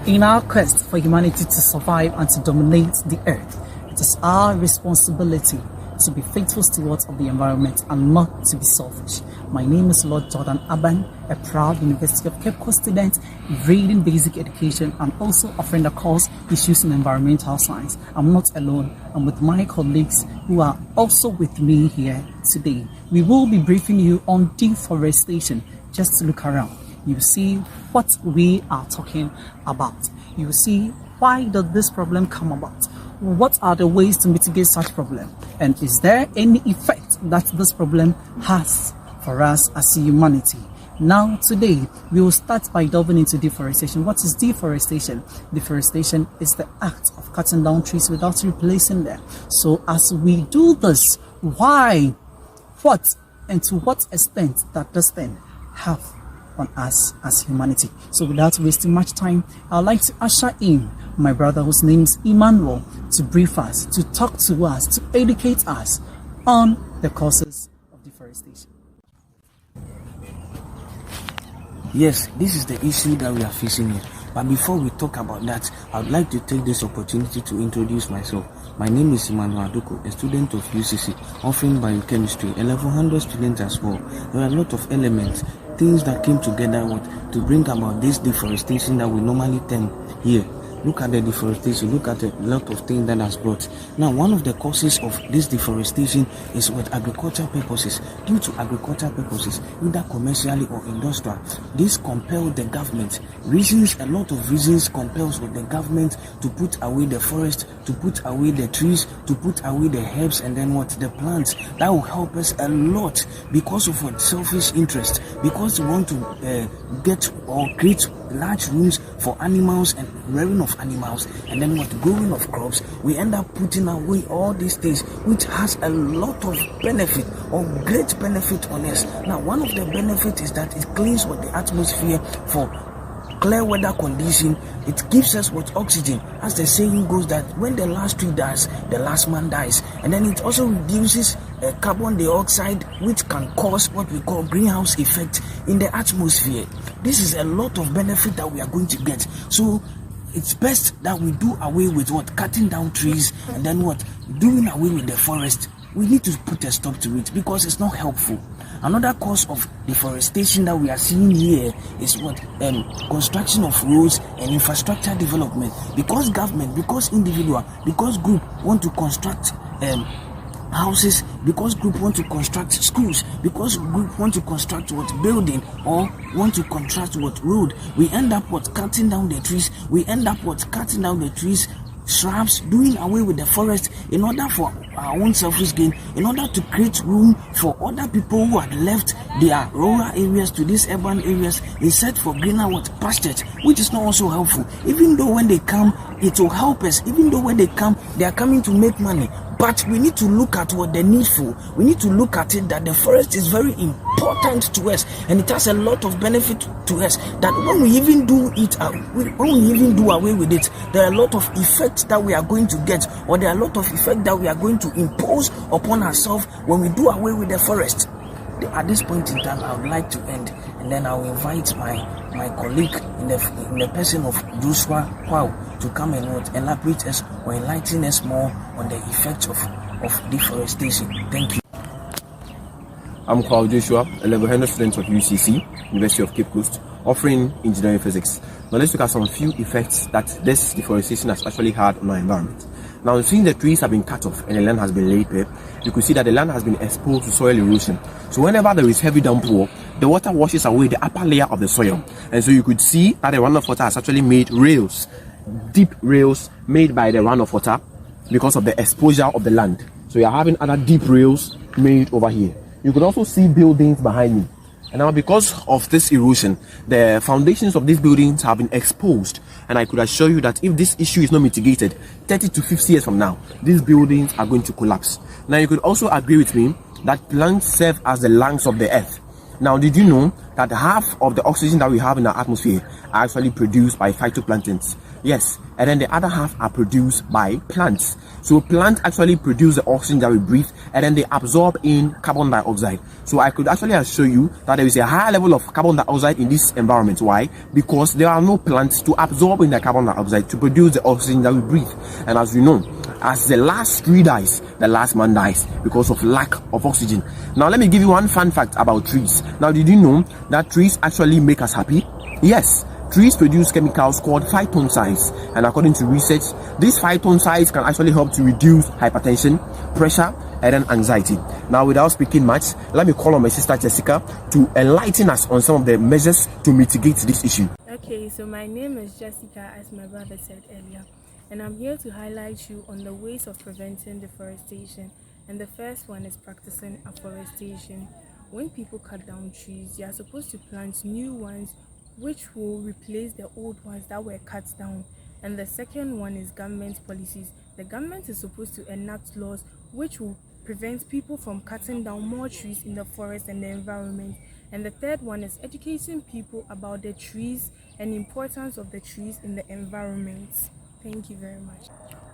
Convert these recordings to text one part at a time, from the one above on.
In our quest for humanity to survive and to dominate the earth, it is our responsibility to be faithful stewards of the environment and not to be selfish. My name is Lord Jordan Aban, a proud University of Cape Coast student, reading basic education and also offering the course Issues in Environmental Science. I'm not alone. I'm with my colleagues who are also with me here today. We will be briefing you on deforestation. Just to look around, you see what we are talking about. You see why does this problem come about? What are the ways to mitigate such problem? And is there any effect that this problem has for us as humanity? Now, today, we will start by delving into deforestation. What is deforestation? Deforestation is the act of cutting down trees without replacing them. So as we do this, why, what, and to what extent that this thing have on us as humanity? So without wasting much time, I'd like to usher in my brother whose name is Emmanuel to brief us, to talk to us, to educate us on the causes of deforestation. Yes, this is the issue that we are facing here. But before we talk about that, I would like to take this opportunity to introduce myself. My name is Emmanuel Aduko, a student of UCC, offering biochemistry, a level 100 student as well. There are a lot of elements, things that came together to bring about this deforestation that we normally term here. Look at the deforestation, look at a lot of things that has brought. Now, one of the causes of this deforestation is with agricultural purposes. Due to agricultural purposes, either commercially or industrial, this compels the government. A lot of reasons compels with the government to put away the forest, to put away the trees, to put away the herbs, and then the plants. That will help us a lot because of what selfish interest, because we want to get or create large rooms for animals and rearing of animals, and then growing of crops. We end up putting away all these things which has a lot of benefit or great benefit on us. Now, one of the benefits is that it cleans the atmosphere for clear weather condition. It gives us oxygen, as the saying goes that when the last tree dies, the last man dies. And then it also reduces carbon dioxide, which can cause what we call greenhouse effect in the atmosphere. This is a lot of benefit that we are going to get. So it's best that we do away with cutting down trees, and then doing away with the forest. We need to put a stop to it because it's not helpful. Another cause of deforestation that we are seeing here is construction of roads and infrastructure development. Because government, because individual, because group want to construct houses, because group want to construct schools, because group want to construct building or want to construct road, we end up cutting down the trees. We end up cutting down the trees, shrubs, doing away with the forest in order for our own selfish gain, in order to create room for other people who had left their rural areas to these urban areas instead for greener pastures, which is not also helpful. Even though when they come, it will help us. Even though when they come, they are coming to make money. But we need to look at the needful. We need to look at it that the forest is very important to us, and it has a lot of benefit to us. That when we even do it, when we even do away with it, there are a lot of effects that we are going to get, or there are a lot of effects that we are going to impose upon ourselves when we do away with the forest. At this point in time, I would like to end, and then I will invite my colleague in the person of Joshua Kwao to come and elaborate us or enlighten us more on the effects of deforestation. Thank you. I'm Kwao Joshua, a level 100 student of UCC, University of Cape Coast, offering engineering physics. Now let's look at some few effects that this deforestation has actually had on our environment. Now, seeing the trees have been cut off and the land has been laid bare, you could see that the land has been exposed to soil erosion. So whenever there is heavy downpour, the water washes away the upper layer of the soil. And so you could see that the runoff water has actually made rails, deep rails made by the runoff water because of the exposure of the land. So you're having other deep rails made over here. You could also see buildings behind me. And now because of this erosion, the foundations of these buildings have been exposed. And I could assure you that if this issue is not mitigated, 30 to 50 years from now, these buildings are going to collapse. Now you could also agree with me that plants serve as the lungs of the earth. Now, did you know that half of the oxygen that we have in our atmosphere are actually produced by phytoplanktons? Yes, and then the other half are produced by plants. So plants actually produce the oxygen that we breathe, and then they absorb in carbon dioxide. So I could actually assure you that there is a higher level of carbon dioxide in this environment. Why? Because there are no plants to absorb in the carbon dioxide to produce the oxygen that we breathe. And as you know, as the last tree dies, the last man dies because of lack of oxygen. Now let me give you one fun fact about trees. Now, did you know that trees actually make us happy? Yes. Trees produce chemicals called phytoncides, and according to research, these phytoncides can actually help to reduce hypertension, pressure, and then anxiety. Now, without speaking much, let me call on my sister Jessica to enlighten us on some of the measures to mitigate this issue. Okay, so my name is Jessica, as my brother said earlier, and I'm here to highlight you on the ways of preventing deforestation. And the first one is practicing afforestation. When people cut down trees, they are supposed to plant new ones which will replace the old ones that were cut down. And the second one is government policies. The government is supposed to enact laws which will prevent people from cutting down more trees in the forest and the environment. And the third one is educating people about the trees and importance of the trees in the environment. Thank you very much.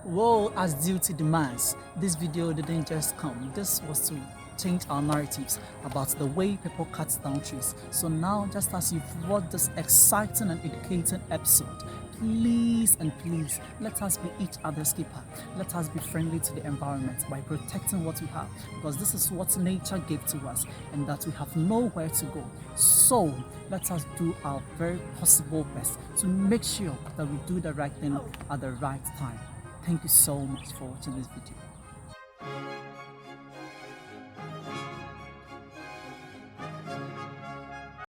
Well, as duty demands, this video didn't just come. This was to change our narratives about the way people cut down trees. So now, just as you've watched this exciting and educating episode, please and please let us be each other's keeper. Let us be friendly to the environment by protecting what we have, because this is what nature gave to us and that we have nowhere to go. So let us do our very possible best to make sure that we do the right thing at the right time. Thank you so much for watching this video.